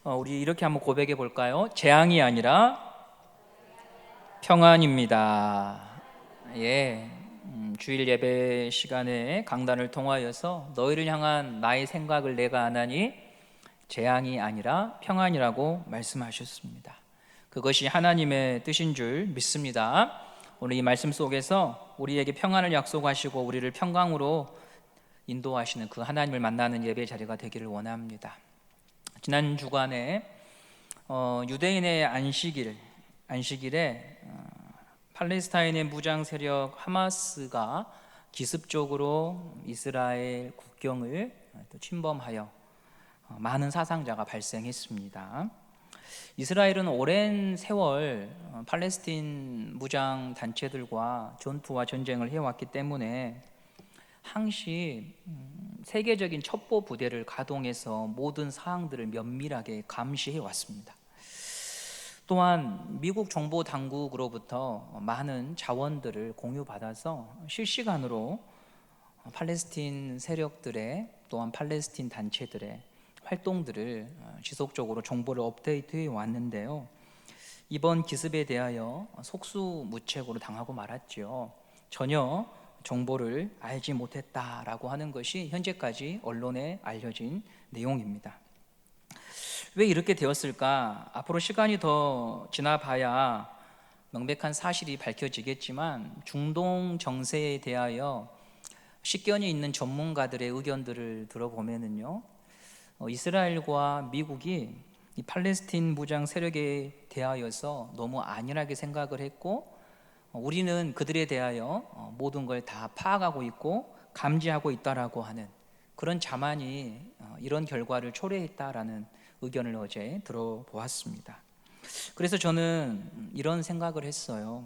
우리 이렇게 한번 고백해 볼까요? 재앙이 아니라 평안입니다. 예, 주일 예배 시간에 강단을 통하여서 너희를 향한 나의 생각을 내가 아나니 재앙이 아니라 평안이라고 말씀하셨습니다. 그것이 하나님의 뜻인 줄 믿습니다. 오늘 이 말씀 속에서 우리에게 평안을 약속하시고 우리를 평강으로 인도하시는 그 하나님을 만나는 예배 자리가 되기를 원합니다. 지난 주간에 유대인의 안식일에 팔레스타인의 무장 세력 하마스가 기습적으로 이스라엘 국경을 또 침범하여 많은 사상자가 발생했습니다. 이스라엘은 오랜 세월 팔레스틴 무장 단체들과 전투와 전쟁을 해왔기 때문에 항시 세계적인 첩보 부대를 가동해서 모든 사항들을 면밀하게 감시해 왔습니다. 또한 미국 정보 당국으로부터 많은 자원들을 공유받아서 실시간으로 팔레스틴 세력들의 또한 팔레스틴 단체들의 활동들을 지속적으로 정보를 업데이트해 왔는데요. 이번 기습에 대하여 속수무책으로 당하고 말았죠. 전혀 정보를 알지 못했다라고 하는 것이 현재까지 언론에 알려진 내용입니다. 왜 이렇게 되었을까? 앞으로 시간이 더 지나봐야 명백한 사실이 밝혀지겠지만 중동 정세에 대하여 식견이 있는 전문가들의 의견들을 들어보면은요, 이스라엘과 미국이 이 팔레스틴 무장 세력에 대하여서 너무 안일하게 생각을 했고, 우리는 그들에 대하여 모든 걸 다 파악하고 있고 감지하고 있다라고 하는 그런 자만이 이런 결과를 초래했다라는 의견을 어제 들어보았습니다. 그래서 저는 이런 생각을 했어요.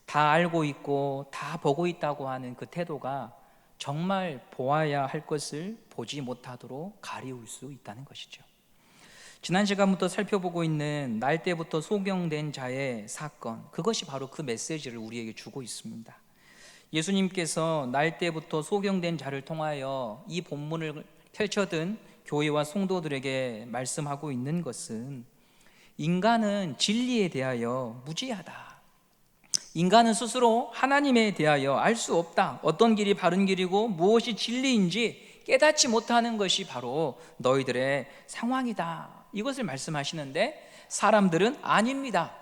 다 알고 있고 다 보고 있다고 하는 그 태도가 정말 보아야 할 것을 보지 못하도록 가리울 수 있다는 것이죠. 지난 시간부터 살펴보고 있는 날 때부터 소경된 자의 사건, 그것이 바로 그 메시지를 우리에게 주고 있습니다. 예수님께서 날 때부터 소경된 자를 통하여 이 본문을 펼쳐든 교회와 성도들에게 말씀하고 있는 것은 인간은 진리에 대하여 무지하다. 인간은 스스로 하나님에 대하여 알 수 없다. 어떤 길이 바른 길이고 무엇이 진리인지 깨닫지 못하는 것이 바로 너희들의 상황이다. 이것을 말씀하시는데 사람들은 아닙니다.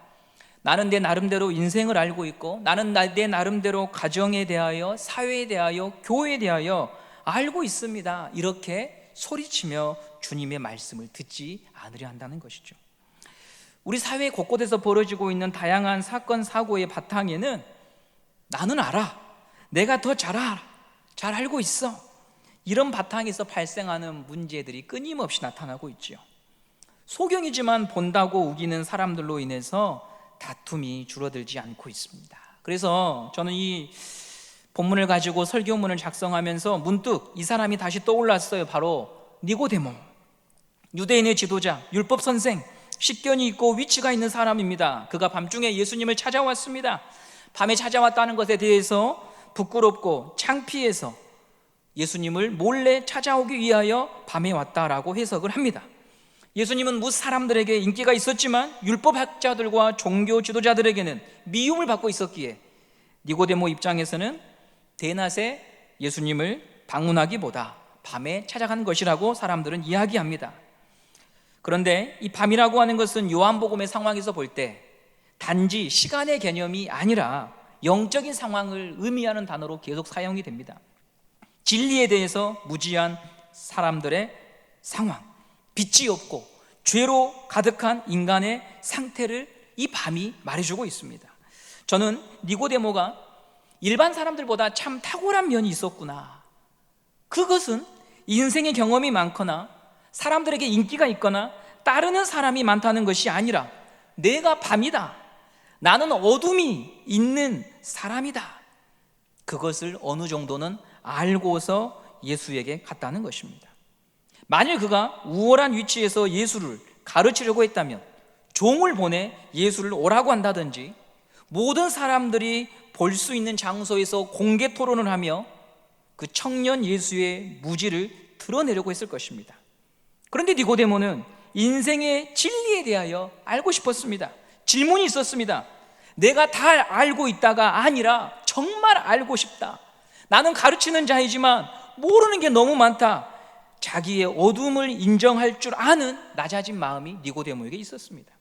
나는 내 나름대로 인생을 알고 있고 나는 내 나름대로 가정에 대하여 사회에 대하여 교회에 대하여 알고 있습니다. 이렇게 소리치며 주님의 말씀을 듣지 않으려 한다는 것이죠. 우리 사회 곳곳에서 벌어지고 있는 다양한 사건 사고의 바탕에는 나는 알아, 내가 더 잘 알고 있어, 이런 바탕에서 발생하는 문제들이 끊임없이 나타나고 있죠. 소경이지만 본다고 우기는 사람들로 인해서 다툼이 줄어들지 않고 있습니다. 그래서 저는 이 본문을 가지고 설교문을 작성하면서 문득 이 사람이 다시 떠올랐어요. 바로 니고데모, 유대인의 지도자, 율법 선생, 식견이 있고 위치가 있는 사람입니다. 그가 밤중에 예수님을 찾아왔습니다. 밤에 찾아왔다는 것에 대해서 부끄럽고 창피해서 예수님을 몰래 찾아오기 위하여 밤에 왔다라고 해석을 합니다. 예수님은 사람들에게 인기가 있었지만 율법학자들과 종교 지도자들에게는 미움을 받고 있었기에 니고데모 입장에서는 대낮에 예수님을 방문하기보다 밤에 찾아간 것이라고 사람들은 이야기합니다. 그런데 이 밤이라고 하는 것은 요한복음의 상황에서 볼 때 단지 시간의 개념이 아니라 영적인 상황을 의미하는 단어로 계속 사용이 됩니다. 진리에 대해서 무지한 사람들의 상황, 빛이 없고 죄로 가득한 인간의 상태를 이 밤이 말해주고 있습니다. 저는 니고데모가 일반 사람들보다 참 탁월한 면이 있었구나. 그것은 인생의 경험이 많거나 사람들에게 인기가 있거나 따르는 사람이 많다는 것이 아니라 내가 밤이다, 나는 어둠이 있는 사람이다, 그것을 어느 정도는 알고서 예수에게 갔다는 것입니다. 만일 그가 우월한 위치에서 예수를 가르치려고 했다면 종을 보내 예수를 오라고 한다든지 모든 사람들이 볼 수 있는 장소에서 공개 토론을 하며 그 청년 예수의 무지를 드러내려고 했을 것입니다. 그런데 니고데모는 인생의 진리에 대하여 알고 싶었습니다. 질문이 있었습니다. 내가 다 알고 있다가 아니라 정말 알고 싶다. 나는 가르치는 자이지만 모르는 게 너무 많다. 자기의 어둠을 인정할 줄 아는 낮아진 마음이 니고데모에게 있었습니다.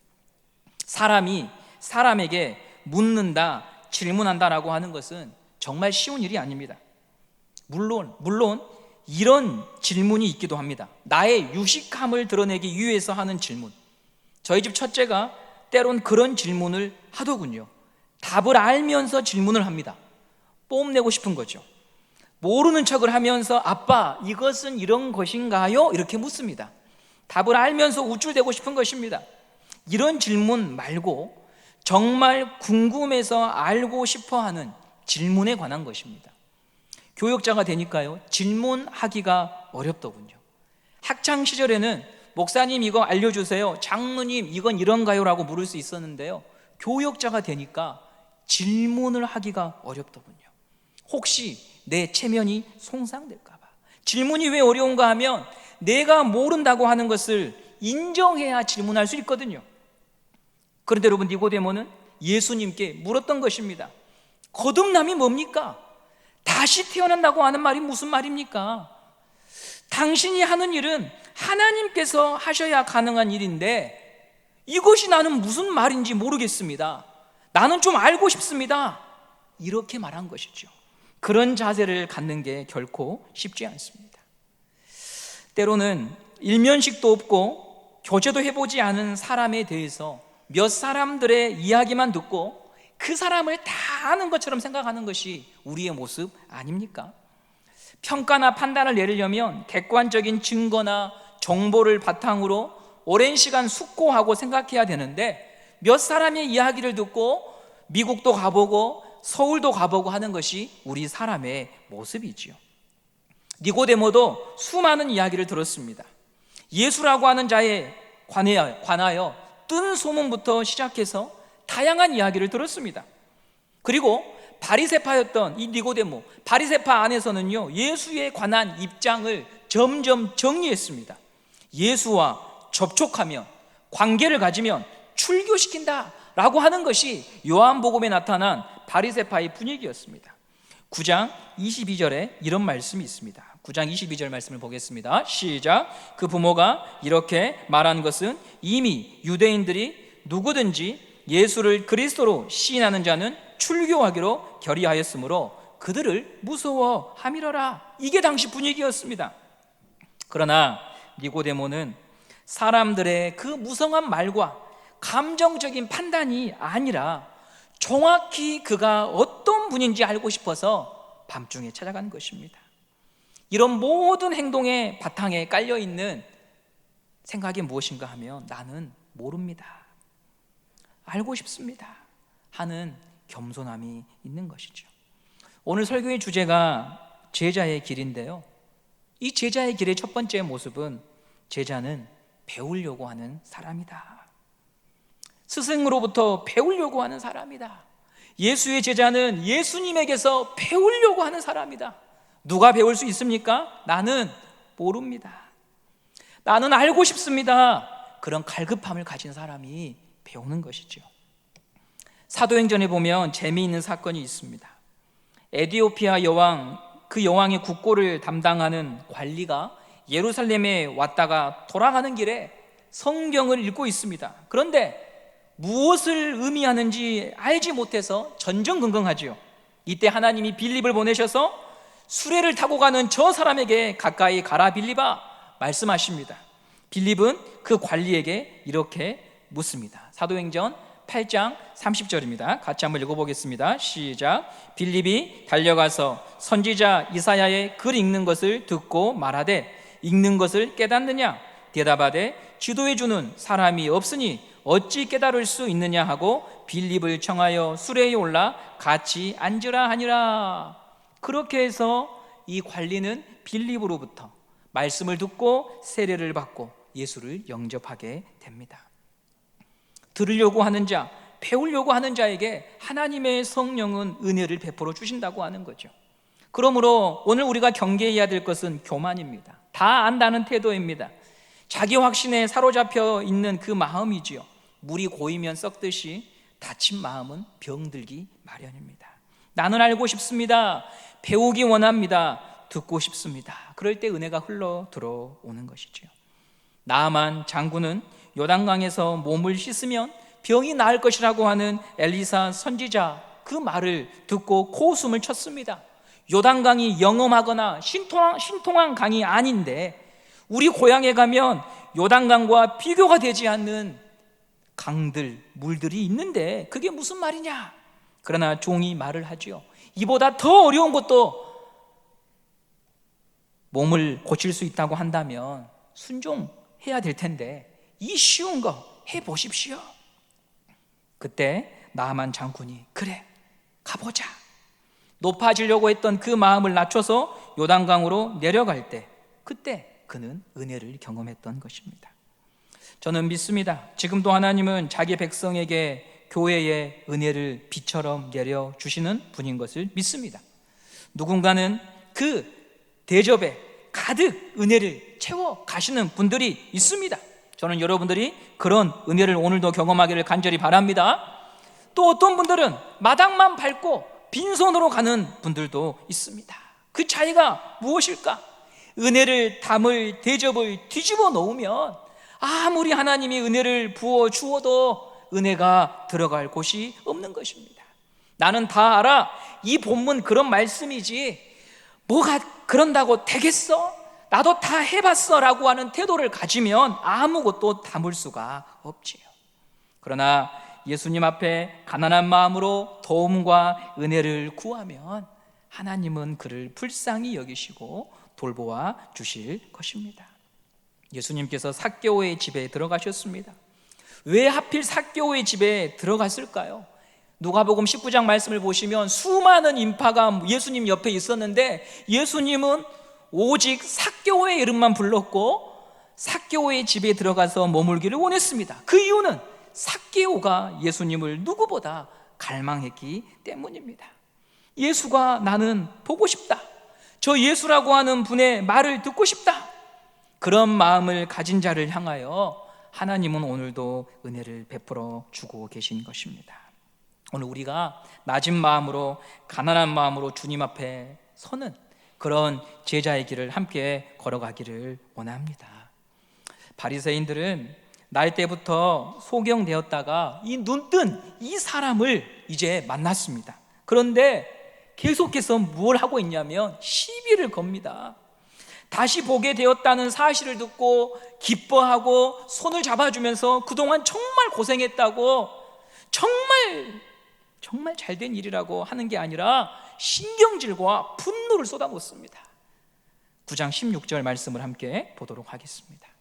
사람이 사람에게 묻는다, 질문한다라고 하는 것은 정말 쉬운 일이 아닙니다. 물론 이런 질문이 있기도 합니다. 나의 유식함을 드러내기 위해서 하는 질문. 저희 집 첫째가 때론 그런 질문을 하더군요. 답을 알면서 질문을 합니다. 뽐내고 싶은 거죠. 모르는 척을 하면서 아빠, 이것은 이런 것인가요? 이렇게 묻습니다. 답을 알면서 우쭐대고 싶은 것입니다. 이런 질문 말고 정말 궁금해서 알고 싶어하는 질문에 관한 것입니다. 교역자가 되니까요, 질문하기가 어렵더군요. 학창시절에는 목사님 이거 알려주세요, 장로님 이건 이런가요? 라고 물을 수 있었는데요, 교역자가 되니까 질문을 하기가 어렵더군요. 혹시 내 체면이 손상될까 봐. 질문이 왜 어려운가 하면 내가 모른다고 하는 것을 인정해야 질문할 수 있거든요. 그런데 여러분, 니고데모는 예수님께 물었던 것입니다. 거듭남이 뭡니까? 다시 태어난다고 하는 말이 무슨 말입니까? 당신이 하는 일은 하나님께서 하셔야 가능한 일인데 이것이 나는 무슨 말인지 모르겠습니다. 나는 좀 알고 싶습니다. 이렇게 말한 것이죠. 그런 자세를 갖는 게 결코 쉽지 않습니다. 때로는 일면식도 없고 교제도 해보지 않은 사람에 대해서 몇 사람들의 이야기만 듣고 그 사람을 다 아는 것처럼 생각하는 것이 우리의 모습 아닙니까? 평가나 판단을 내리려면 객관적인 증거나 정보를 바탕으로 오랜 시간 숙고하고 생각해야 되는데 몇 사람의 이야기를 듣고 미국도 가보고 서울도 가보고 하는 것이 우리 사람의 모습이지요. 니고데모도 수많은 이야기를 들었습니다. 예수라고 하는 자에 관하여 뜬 소문부터 시작해서 다양한 이야기를 들었습니다. 그리고 바리새파였던 이 니고데모, 바리새파 안에서는요, 예수에 관한 입장을 점점 정리했습니다. 예수와 접촉하면, 관계를 가지면 출교시킨다 라고 하는 것이 요한복음에 나타난 바리새파의 분위기였습니다. 9장 22절에 이런 말씀이 있습니다. 9장 22절 말씀을 보겠습니다. 시작. 그 부모가 이렇게 말한 것은 이미 유대인들이 누구든지 예수를 그리스도로 시인하는 자는 출교하기로 결의하였으므로 그들을 무서워함이러라. 이게 당시 분위기였습니다. 그러나 니고데모는 사람들의 그 무성한 말과 감정적인 판단이 아니라 정확히 그가 어떤 분인지 알고 싶어서 밤중에 찾아간 것입니다. 이런 모든 행동의 바탕에 깔려있는 생각이 무엇인가 하면 나는 모릅니다, 알고 싶습니다 하는 겸손함이 있는 것이죠. 오늘 설교의 주제가 제자의 길인데요, 이 제자의 길의 첫 번째 모습은 제자는 배우려고 하는 사람이다. 스승으로부터 배우려고 하는 사람이다. 예수의 제자는 예수님에게서 배우려고 하는 사람이다. 누가 배울 수 있습니까? 나는 모릅니다. 나는 알고 싶습니다. 그런 갈급함을 가진 사람이 배우는 것이죠. 사도행전에 보면 재미있는 사건이 있습니다. 에디오피아 여왕, 그 여왕의 국고를 담당하는 관리가 예루살렘에 왔다가 돌아가는 길에 성경을 읽고 있습니다. 그런데 무엇을 의미하는지 알지 못해서 전전긍긍하지요. 이때 하나님이 빌립을 보내셔서 수레를 타고 가는 저 사람에게 가까이 가라 빌립아 말씀하십니다. 빌립은 그 관리에게 이렇게 묻습니다. 사도행전 8장 30절입니다. 같이 한번 읽어보겠습니다. 시작. 빌립이 달려가서 선지자 이사야의 글 읽는 것을 듣고 말하되 읽는 것을 깨닫느냐? 대답하되 지도해 주는 사람이 없으니 어찌 깨달을 수 있느냐 하고 빌립을 청하여 수레에 올라 같이 앉으라 하니라. 그렇게 해서 이 관리는 빌립으로부터 말씀을 듣고 세례를 받고 예수를 영접하게 됩니다. 들으려고 하는 자, 배우려고 하는 자에게 하나님의 성령은 은혜를 베풀어 주신다고 하는 거죠. 그러므로 오늘 우리가 경계해야 될 것은 교만입니다. 다 안다는 태도입니다. 자기 확신에 사로잡혀 있는 그 마음이지요. 물이 고이면 썩듯이 다친 마음은 병들기 마련입니다. 나는 알고 싶습니다. 배우기 원합니다. 듣고 싶습니다. 그럴 때 은혜가 흘러 들어오는 것이죠. 나아만 장군은 요단강에서 몸을 씻으면 병이 나을 것이라고 하는 엘리사 선지자 그 말을 듣고 코웃음을 쳤습니다. 요단강이 영험하거나 신통한 강이 아닌데 우리 고향에 가면 요단강과 비교가 되지 않는 강들, 물들이 있는데 그게 무슨 말이냐? 그러나 종이 말을 하죠. 이보다 더 어려운 것도 몸을 고칠 수 있다고 한다면 순종해야 될 텐데 이 쉬운 거 해보십시오. 그때 나아만 장군이 그래 가보자 높아지려고 했던 그 마음을 낮춰서 요단강으로 내려갈 때 그때 그는 은혜를 경험했던 것입니다. 저는 믿습니다. 지금도 하나님은 자기 백성에게 교회의 은혜를 비처럼 내려주시는 분인 것을 믿습니다. 누군가는 그 대접에 가득 은혜를 채워 가시는 분들이 있습니다. 저는 여러분들이 그런 은혜를 오늘도 경험하기를 간절히 바랍니다. 또 어떤 분들은 마당만 밟고 빈손으로 가는 분들도 있습니다. 그 차이가 무엇일까? 은혜를 담을 대접을 뒤집어 놓으면 아무리 하나님이 은혜를 부어 주어도 은혜가 들어갈 곳이 없는 것입니다. 나는 다 알아. 이 본문 그런 말씀이지 뭐가 그런다고 되겠어? 나도 다 해봤어 라고 하는 태도를 가지면 아무것도 담을 수가 없지요. 그러나 예수님 앞에 가난한 마음으로 도움과 은혜를 구하면 하나님은 그를 불쌍히 여기시고 돌보아 주실 것입니다. 예수님께서 삭개오의 집에 들어가셨습니다. 왜 하필 삭개오의 집에 들어갔을까요? 누가복음 19장 말씀을 보시면 수많은 인파가 예수님 옆에 있었는데 예수님은 오직 삭개오의 이름만 불렀고 삭개오의 집에 들어가서 머물기를 원했습니다. 그 이유는 삭개오가 예수님을 누구보다 갈망했기 때문입니다. 예수가 나는 보고 싶다. 저 예수라고 하는 분의 말을 듣고 싶다. 그런 마음을 가진 자를 향하여 하나님은 오늘도 은혜를 베풀어 주고 계신 것입니다. 오늘 우리가 낮은 마음으로 가난한 마음으로 주님 앞에 서는 그런 제자의 길을 함께 걸어가기를 원합니다. 바리새인들은 날 때부터 소경되었다가 이 눈뜬 이 사람을 이제 만났습니다. 그런데 계속해서 뭘 하고 있냐면 시비를 겁니다. 다시 보게 되었다는 사실을 듣고 기뻐하고 손을 잡아주면서 그동안 정말 고생했다고 정말 잘된 일이라고 하는 게 아니라 신경질과 분노를 쏟아놓습니다. 9장 16절 말씀을 함께 보도록 하겠습니다.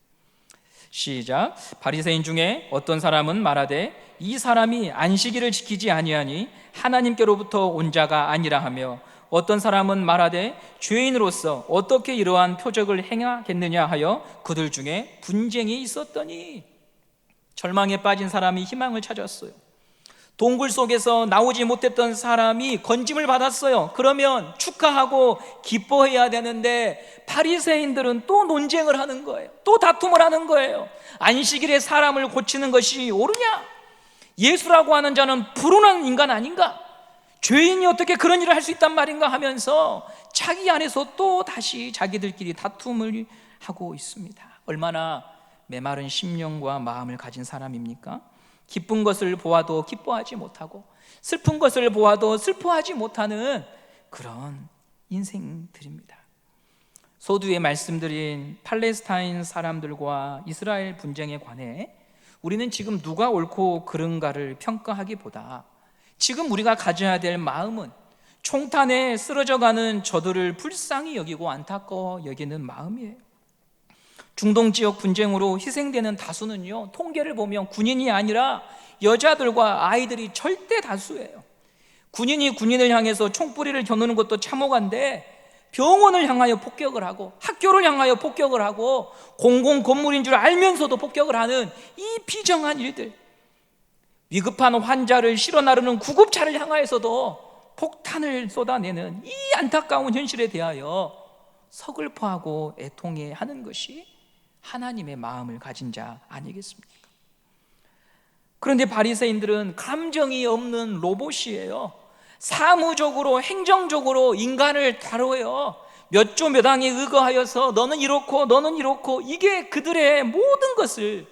시작. 바리새인 중에 어떤 사람은 말하되 이 사람이 안식일을 지키지 아니하니 하나님께로부터 온 자가 아니라 하며 어떤 사람은 말하되 죄인으로서 어떻게 이러한 표적을 행하겠느냐 하여 그들 중에 분쟁이 있었더니 절망에 빠진 사람이 희망을 찾았어요. 동굴 속에서 나오지 못했던 사람이 건짐을 받았어요. 그러면 축하하고 기뻐해야 되는데 바리새인들은 또 논쟁을 하는 거예요. 또 다툼을 하는 거예요. 안식일에 사람을 고치는 것이 옳으냐? 예수라고 하는 자는 불운한 인간 아닌가? 죄인이 어떻게 그런 일을 할 수 있단 말인가 하면서 자기 안에서 또 다시 자기들끼리 다툼을 하고 있습니다. 얼마나 메마른 심령과 마음을 가진 사람입니까? 기쁜 것을 보아도 기뻐하지 못하고 슬픈 것을 보아도 슬퍼하지 못하는 그런 인생들입니다. 서두에 말씀드린 팔레스타인 사람들과 이스라엘 분쟁에 관해 우리는 지금 누가 옳고 그른가를 평가하기보다 지금 우리가 가져야 될 마음은 총탄에 쓰러져가는 저들을 불쌍히 여기고 안타까워 여기는 마음이에요. 중동 지역 분쟁으로 희생되는 다수는요, 통계를 보면 군인이 아니라 여자들과 아이들이 절대 다수예요. 군인이 군인을 향해서 총뿌리를 겨누는 것도 참혹한데 병원을 향하여 폭격을 하고 학교를 향하여 폭격을 하고 공공 건물인 줄 알면서도 폭격을 하는 이 비정한 일들, 위급한 환자를 실어 나르는 구급차를 향하여서도 폭탄을 쏟아내는 이 안타까운 현실에 대하여 서글퍼하고 애통해 하는 것이 하나님의 마음을 가진 자 아니겠습니까? 그런데 바리새인들은 감정이 없는 로봇이에요. 사무적으로 행정적으로 인간을 다뤄요. 몇 조 몇 항에 의거하여서 너는 이렇고 너는 이렇고, 이게 그들의 모든 것을,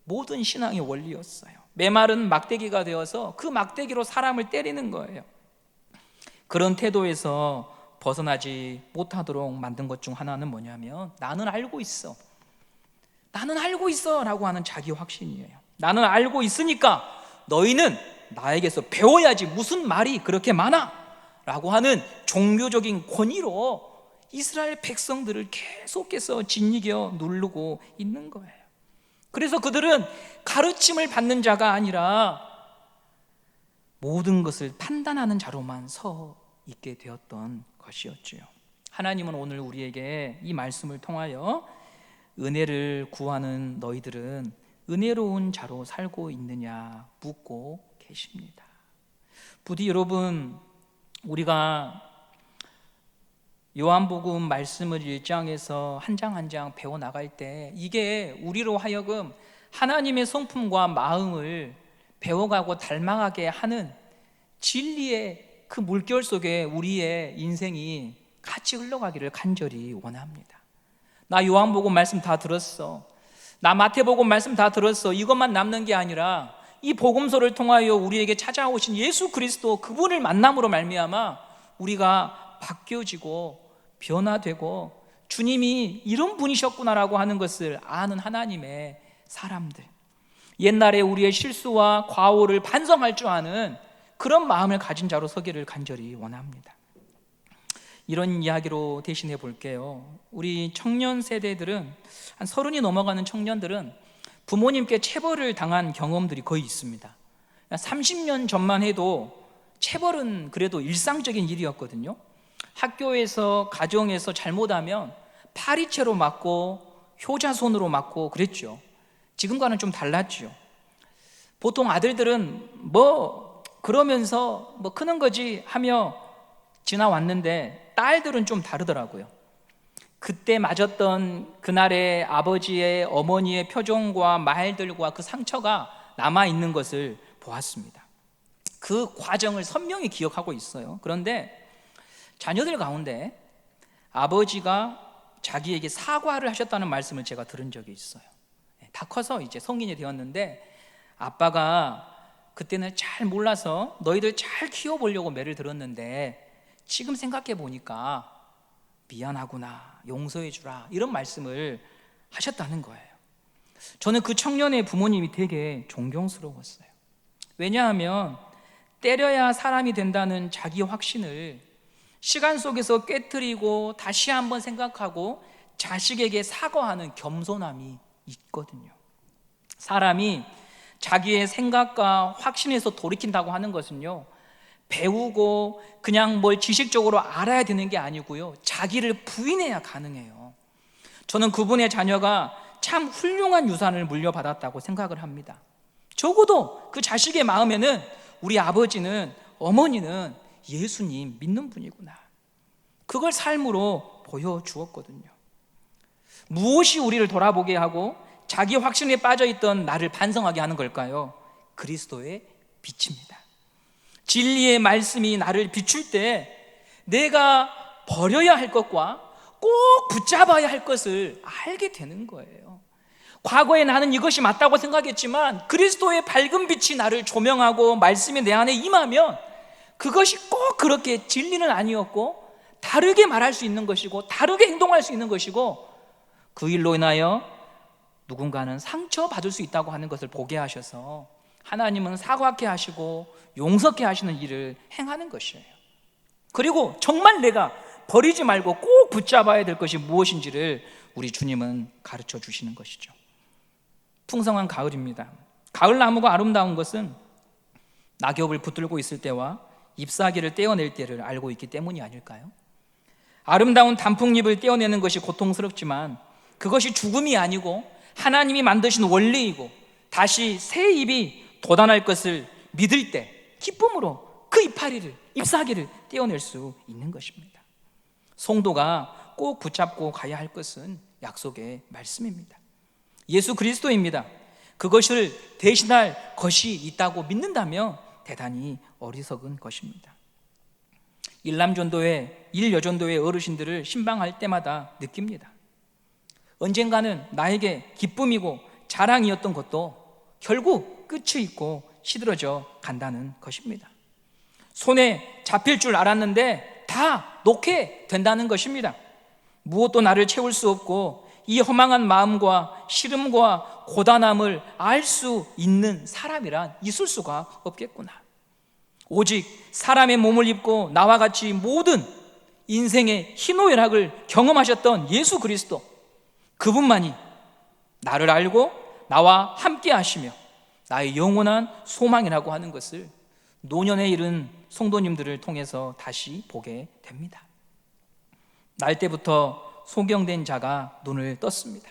모든 신앙의 원리였어요. 메마른 막대기가 되어서 그 막대기로 사람을 때리는 거예요. 그런 태도에서 벗어나지 못하도록 만든 것 중 하나는 뭐냐면, 나는 알고 있어, 나는 알고 있어 라고 하는 자기 확신이에요. 나는 알고 있으니까 너희는 나에게서 배워야지, 무슨 말이 그렇게 많아 라고 하는 종교적인 권위로 이스라엘 백성들을 계속해서 짓이겨 누르고 있는 거예요. 그래서 그들은 가르침을 받는 자가 아니라 모든 것을 판단하는 자로만 서 있게 되었던 것이었지요. 하나님은 오늘 우리에게 이 말씀을 통하여 은혜를 구하는 너희들은 은혜로운 자로 살고 있느냐 묻고 계십니다. 부디 여러분, 우리가 요한복음 말씀을 1장에서 한 장 한 장 배워나갈 때, 이게 우리로 하여금 하나님의 성품과 마음을 배워가고 닮아가게 하는 진리의 그 물결 속에 우리의 인생이 같이 흘러가기를 간절히 원합니다. 나 요한복음 말씀 다 들었어, 나 마태복음 말씀 다 들었어, 이것만 남는 게 아니라 이 복음서를 통하여 우리에게 찾아오신 예수 그리스도, 그분을 만남으로 말미암아 우리가 바뀌어지고 변화되고 주님이 이런 분이셨구나라고 하는 것을 아는 하나님의 사람들, 옛날에 우리의 실수와 과오를 반성할 줄 아는 그런 마음을 가진 자로 서기를 간절히 원합니다. 이런 이야기로 대신해 볼게요. 우리 청년 세대들은, 한 30이 넘어가는 청년들은 부모님께 체벌을 당한 경험들이 거의 있습니다. 30년 전만 해도 체벌은 그래도 일상적인 일이었거든요. 학교에서, 가정에서 잘못하면 파리채로 맞고 효자손으로 맞고 그랬죠. 지금과는 좀 달랐죠. 보통 아들들은 뭐 그러면서 뭐 크는 거지 하며 지나왔는데, 딸들은 좀 다르더라고요. 그때 맞았던 그날의 아버지의, 어머니의 표정과 말들과 그 상처가 남아있는 것을 보았습니다. 그 과정을 선명히 기억하고 있어요. 그런데 자녀들 가운데 아버지가 자기에게 사과를 하셨다는 말씀을 제가 들은 적이 있어요. 다 커서 이제 성인이 되었는데, 아빠가 그때는 잘 몰라서 너희들 잘 키워보려고 매를 들었는데 지금 생각해 보니까 미안하구나, 용서해 주라, 이런 말씀을 하셨다는 거예요. 저는 그 청년의 부모님이 되게 존경스러웠어요. 왜냐하면 때려야 사람이 된다는 자기 확신을 시간 속에서 깨트리고 다시 한번 생각하고 자식에게 사과하는 겸손함이 있거든요. 사람이 자기의 생각과 확신에서 돌이킨다고 하는 것은요, 배우고 그냥 뭘 지식적으로 알아야 되는 게 아니고요, 자기를 부인해야 가능해요. 저는 그분의 자녀가 참 훌륭한 유산을 물려받았다고 생각을 합니다. 적어도 그 자식의 마음에는 우리 아버지는, 어머니는 예수님 믿는 분이구나, 그걸 삶으로 보여주었거든요. 무엇이 우리를 돌아보게 하고 자기 확신에 빠져있던 나를 반성하게 하는 걸까요? 그리스도의 빛입니다. 진리의 말씀이 나를 비출 때 내가 버려야 할 것과 꼭 붙잡아야 할 것을 알게 되는 거예요. 과거에 나는 이것이 맞다고 생각했지만 그리스도의 밝은 빛이 나를 조명하고 말씀이 내 안에 임하면 그것이 꼭 그렇게 진리는 아니었고 다르게 말할 수 있는 것이고 다르게 행동할 수 있는 것이고, 그 일로 인하여 누군가는 상처받을 수 있다고 하는 것을 보게 하셔서 하나님은 사과케 하시고 용서케 하시는 일을 행하는 것이에요. 그리고 정말 내가 버리지 말고 꼭 붙잡아야 될 것이 무엇인지를 우리 주님은 가르쳐 주시는 것이죠. 풍성한 가을입니다. 가을 나무가 아름다운 것은 낙엽을 붙들고 있을 때와 잎사귀를 떼어낼 때를 알고 있기 때문이 아닐까요? 아름다운 단풍잎을 떼어내는 것이 고통스럽지만 그것이 죽음이 아니고 하나님이 만드신 원리이고 다시 새 잎이 돋아날 것을 믿을 때 기쁨으로 그 이파리를, 잎사귀를 떼어낼 수 있는 것입니다. 성도가 꼭 붙잡고 가야 할 것은 약속의 말씀입니다. 예수 그리스도입니다. 그것을 대신할 것이 있다고 믿는다면 대단히 어리석은 것입니다. 일남전도회, 일여전도회 어르신들을 신방할 때마다 느낍니다. 언젠가는 나에게 기쁨이고 자랑이었던 것도 결국 끝이 있고 시들어져 간다는 것입니다. 손에 잡힐 줄 알았는데 다 놓게 된다는 것입니다. 무엇도 나를 채울 수 없고 이 허망한 마음과 시름과 고단함을 알 수 있는 사람이란 있을 수가 없겠구나. 오직 사람의 몸을 입고 나와 같이 모든 인생의 희노애락을 경험하셨던 예수 그리스도, 그분만이 나를 알고 나와 함께 하시며 나의 영원한 소망이라고 하는 것을 노년에 이른 성도님들을 통해서 다시 보게 됩니다. 날 때부터 소경된 자가 눈을 떴습니다.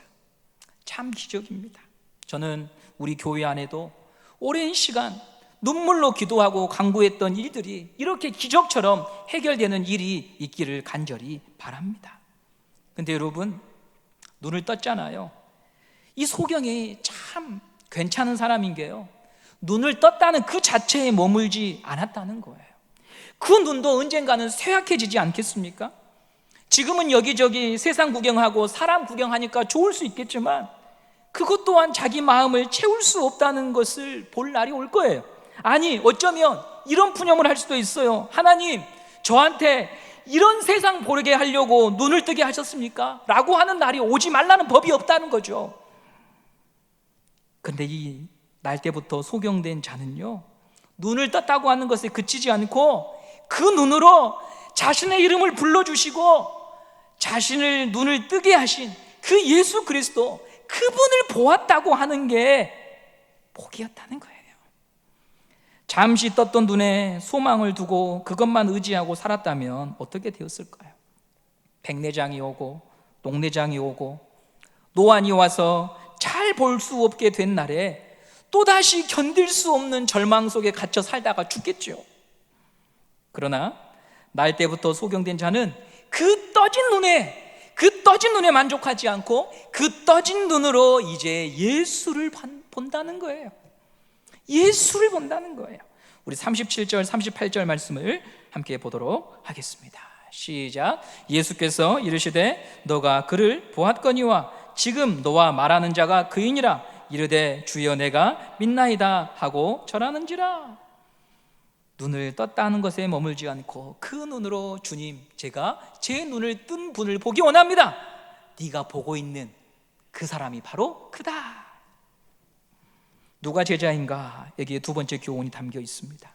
참 기적입니다. 저는 우리 교회 안에도 오랜 시간 눈물로 기도하고 간구했던 일들이 이렇게 기적처럼 해결되는 일이 있기를 간절히 바랍니다. 근데 여러분, 눈을 떴잖아요. 이 소경이 참 괜찮은 사람인 게요, 눈을 떴다는 그 자체에 머물지 않았다는 거예요. 그 눈도 언젠가는 쇠약해지지 않겠습니까? 지금은 여기저기 세상 구경하고 사람 구경하니까 좋을 수 있겠지만 그것 또한 자기 마음을 채울 수 없다는 것을 볼 날이 올 거예요. 아니, 어쩌면 이런 푸념을 할 수도 있어요. 하나님, 저한테 이런 세상 보게 하려고 눈을 뜨게 하셨습니까? 라고 하는 날이 오지 말라는 법이 없다는 거죠. 근데 이 날 때부터 소경된 자는요, 눈을 떴다고 하는 것에 그치지 않고 그 눈으로 자신의 이름을 불러주시고 자신을 눈을 뜨게 하신 그 예수 그리스도, 그분을 보았다고 하는 게 복이었다는 거예요. 잠시 떴던 눈에 소망을 두고 그것만 의지하고 살았다면 어떻게 되었을까요? 백내장이 오고 녹내장이 오고 노안이 와서 잘 볼 수 없게 된 날에 또다시 견딜 수 없는 절망 속에 갇혀 살다가 죽겠죠. 그러나 날 때부터 소경된 자는 그 떠진 눈에 만족하지 않고 그 떠진 눈으로 이제 예수를 본다는 거예요. 예수를 본다는 거예요. 우리 37절 38절 말씀을 함께 보도록 하겠습니다. 시작. 예수께서 이르시되 너가 그를 보았거니와 지금 너와 말하는 자가 그이니라. 이르되 주여 내가 믿나이다 하고 절하는지라. 눈을 떴다는 것에 머물지 않고 그 눈으로 주님, 제가 제 눈을 뜬 분을 보기 원합니다. 네가 보고 있는 그 사람이 바로 그다. 누가 제자인가? 여기에 두 번째 교훈이 담겨 있습니다.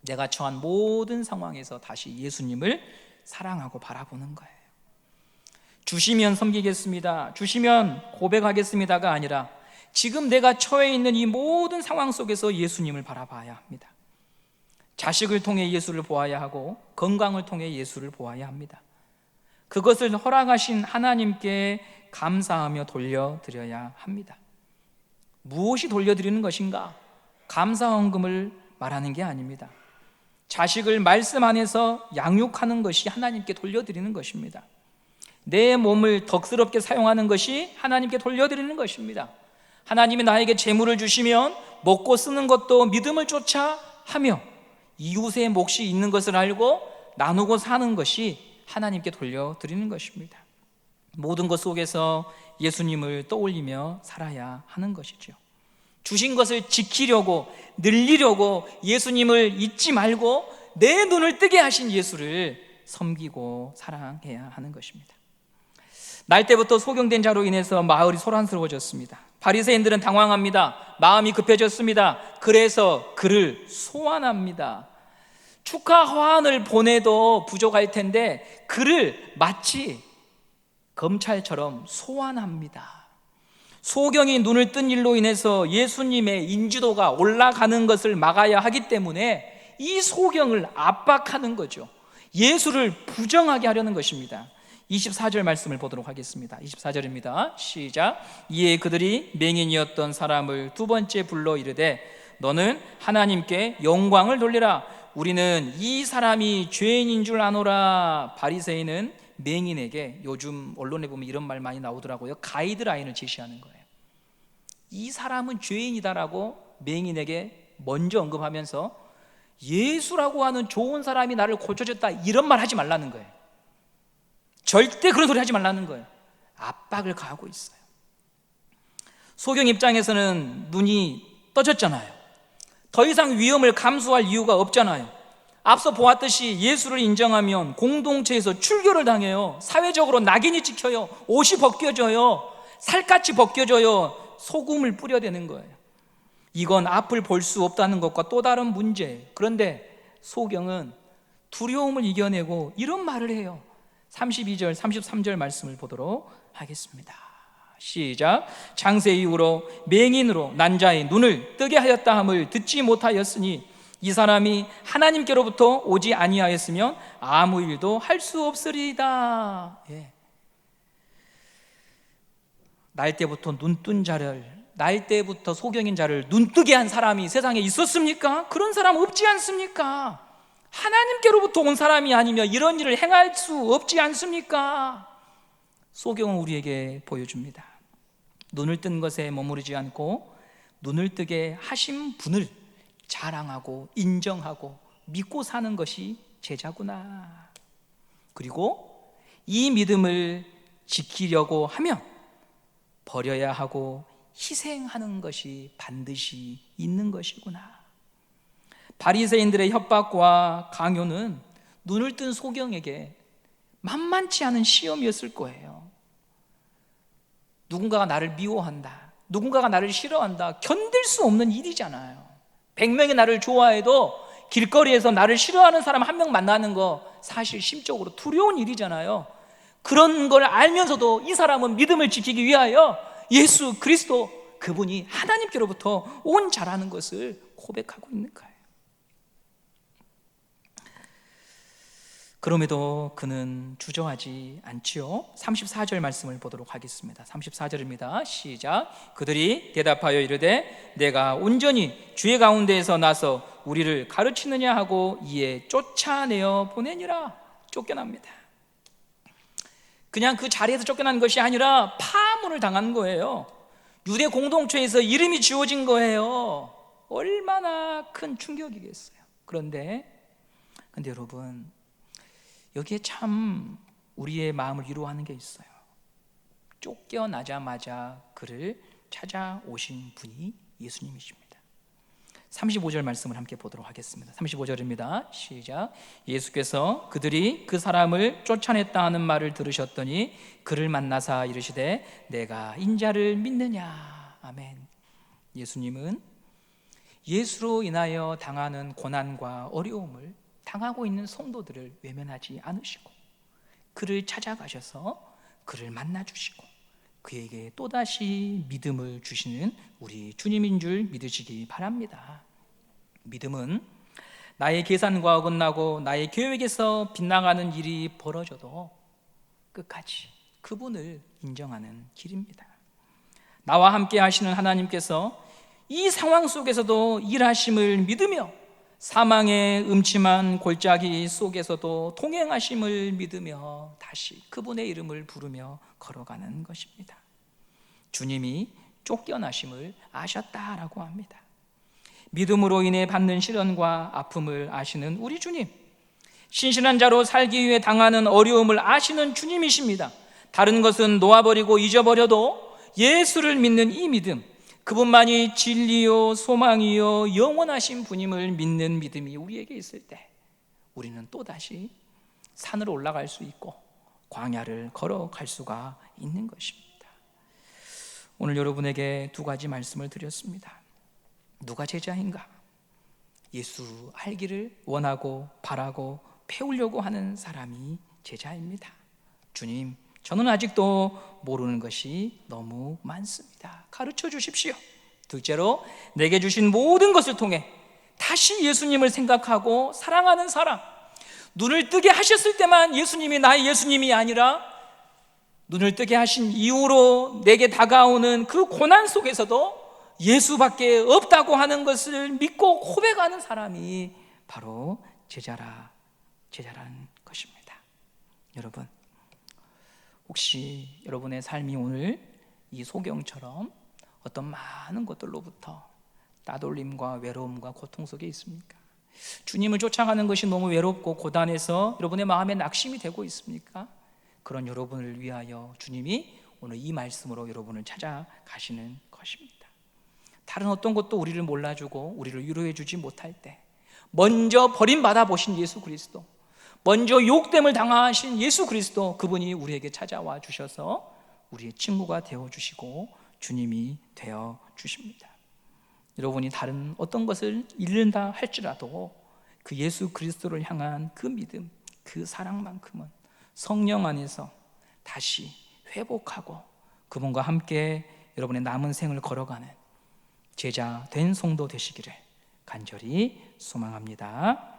내가 처한 모든 상황에서 다시 예수님을 사랑하고 바라보는 거예요. 주시면 섬기겠습니다, 주시면 고백하겠습니다가 아니라 지금 내가 처해 있는 이 모든 상황 속에서 예수님을 바라봐야 합니다. 자식을 통해 예수를 보아야 하고 건강을 통해 예수를 보아야 합니다. 그것을 허락하신 하나님께 감사하며 돌려드려야 합니다. 무엇이 돌려드리는 것인가? 감사헌금을 말하는 게 아닙니다. 자식을 말씀 안에서 양육하는 것이 하나님께 돌려드리는 것입니다. 내 몸을 덕스럽게 사용하는 것이 하나님께 돌려드리는 것입니다. 하나님이 나에게 재물을 주시면 먹고 쓰는 것도 믿음을 쫓아 하며 이웃의 몫이 있는 것을 알고 나누고 사는 것이 하나님께 돌려드리는 것입니다. 모든 것 속에서 예수님을 떠올리며 살아야 하는 것이죠. 주신 것을 지키려고, 늘리려고 예수님을 잊지 말고 내 눈을 뜨게 하신 예수를 섬기고 사랑해야 하는 것입니다. 날 때부터 소경된 자로 인해서 마을이 소란스러워졌습니다. 바리새인들은 당황합니다. 마음이 급해졌습니다. 그래서 그를 소환합니다. 축하 화환을 보내도 부족할 텐데 그를 마치 검찰처럼 소환합니다. 소경이 눈을 뜬 일로 인해서 예수님의 인지도가 올라가는 것을 막아야 하기 때문에 이 소경을 압박하는 거죠. 예수를 부정하게 하려는 것입니다. 24절 말씀을 보도록 하겠습니다. 24절입니다. 시작. 이에 그들이 맹인이었던 사람을 두 번째 불러 이르되 너는 하나님께 영광을 돌리라. 우리는 이 사람이 죄인인 줄 아노라. 바리새인은 맹인에게, 요즘 언론에 보면 이런 말 많이 나오더라고요. 가이드라인을 제시하는 거예요. 이 사람은 죄인이다라고 맹인에게 먼저 언급하면서 예수라고 하는 좋은 사람이 나를 고쳐줬다, 이런 말 하지 말라는 거예요. 절대 그런 소리 하지 말라는 거예요. 압박을 가하고 있어요. 소경 입장에서는 눈이 떠졌잖아요. 더 이상 위험을 감수할 이유가 없잖아요. 앞서 보았듯이 예수를 인정하면 공동체에서 출교를 당해요. 사회적으로 낙인이 찍혀요. 옷이 벗겨져요. 살갗이 벗겨져요. 소금을 뿌려대는 거예요. 이건 앞을 볼 수 없다는 것과 또 다른 문제. 그런데 소경은 두려움을 이겨내고 이런 말을 해요. 32절 33절 말씀을 보도록 하겠습니다. 시작. 장세 이후로 맹인으로 난 자의 눈을 뜨게 하였다 함을 듣지 못하였으니 이 사람이 하나님께로부터 오지 아니하였으면 아무 일도 할 수 없으리이다. 날 때부터 눈뜬 자를, 날 때부터 소경인 자를 눈뜨게 한 사람이 세상에 있었습니까? 그런 사람 없지 않습니까? 하나님께로부터 온 사람이 아니면 이런 일을 행할 수 없지 않습니까? 소경은 우리에게 보여줍니다. 눈을 뜬 것에 머무르지 않고 눈을 뜨게 하신 분을 자랑하고 인정하고 믿고 사는 것이 제자구나. 그리고 이 믿음을 지키려고 하면 버려야 하고 희생하는 것이 반드시 있는 것이구나. 바리새인들의 협박과 강요는 눈을 뜬 소경에게 만만치 않은 시험이었을 거예요. 누군가가 나를 미워한다, 누군가가 나를 싫어한다, 견딜 수 없는 일이잖아요. 100명이 나를 좋아해도 길거리에서 나를 싫어하는 사람 한 명 만나는 거 사실 심적으로 두려운 일이잖아요. 그런 걸 알면서도 이 사람은 믿음을 지키기 위하여 예수 그리스도, 그분이 하나님께로부터 온 자라는 것을 고백하고 있는 거예요. 그럼에도 그는 주저하지 않지요. 34절 말씀을 보도록 하겠습니다. 34절입니다. 시작. 그들이 대답하여 이르되 내가 온전히 주의 가운데에서 나서 우리를 가르치느냐 하고 이에 쫓아내어 보내니라. 쫓겨납니다. 그냥 그 자리에서 쫓겨난 것이 아니라 파문을 당한 거예요. 유대 공동체에서 이름이 지워진 거예요. 얼마나 큰 충격이겠어요. 그런데 여러분, 여기에 참 우리의 마음을 위로하는 게 있어요. 쫓겨나자마자 그를 찾아오신 분이 예수님이십니다. 35절 말씀을 함께 보도록 하겠습니다. 35절입니다. 시작. 예수께서 그들이 그 사람을 쫓아냈다 하는 말을 들으셨더니 그를 만나사 이르시되 내가 인자를 믿느냐. 아멘. 예수님은 예수로 인하여 당하는 고난과 어려움을 당하고 있는 성도들을 외면하지 않으시고 그를 찾아가셔서 그를 만나주시고 그에게 또다시 믿음을 주시는 우리 주님인 줄 믿으시기 바랍니다. 믿음은 나의 계산과 어긋나고 나의 계획에서 빗나가는 일이 벌어져도 끝까지 그분을 인정하는 길입니다. 나와 함께 하시는 하나님께서 이 상황 속에서도 일하심을 믿으며 사망의 음침한 골짜기 속에서도 동행하심을 믿으며 다시 그분의 이름을 부르며 걸어가는 것입니다. 주님이 쫓겨나심을 아셨다라고 합니다. 믿음으로 인해 받는 시련과 아픔을 아시는 우리 주님, 신실한 자로 살기 위해 당하는 어려움을 아시는 주님이십니다. 다른 것은 놓아버리고 잊어버려도 예수를 믿는 이 믿음, 그분만이 진리요 소망이요 영원하신 분임을 믿는 믿음이 우리에게 있을 때 우리는 또다시 산으로 올라갈 수 있고 광야를 걸어갈 수가 있는 것입니다. 오늘 여러분에게 두 가지 말씀을 드렸습니다. 누가 제자인가? 예수 알기를 원하고 바라고 배우려고 하는 사람이 제자입니다. 주님, 저는 아직도 모르는 것이 너무 많습니다. 가르쳐 주십시오. 둘째로, 내게 주신 모든 것을 통해 다시 예수님을 생각하고 사랑하는 사람. 눈을 뜨게 하셨을 때만 예수님이 나의 예수님이 아니라 눈을 뜨게 하신 이후로 내게 다가오는 그 고난 속에서도 예수밖에 없다고 하는 것을 믿고 고백하는 사람이 바로 제자라는 것입니다. 여러분, 혹시 여러분의 삶이 오늘 이 소경처럼 어떤 많은 것들로부터 따돌림과 외로움과 고통 속에 있습니까? 주님을 쫓아가는 것이 너무 외롭고 고단해서 여러분의 마음에 낙심이 되고 있습니까? 그런 여러분을 위하여 주님이 오늘 이 말씀으로 여러분을 찾아가시는 것입니다. 다른 어떤 것도 우리를 몰라주고 우리를 위로해 주지 못할 때 먼저 버림받아 보신 예수 그리스도, 먼저 욕됨을 당하신 예수 그리스도, 그분이 우리에게 찾아와 주셔서 우리의 친구가 되어주시고 주님이 되어주십니다. 여러분이 다른 어떤 것을 잃는다 할지라도 그 예수 그리스도를 향한 그 믿음, 그 사랑만큼은 성령 안에서 다시 회복하고 그분과 함께 여러분의 남은 생을 걸어가는 제자 된 성도 되시기를 간절히 소망합니다.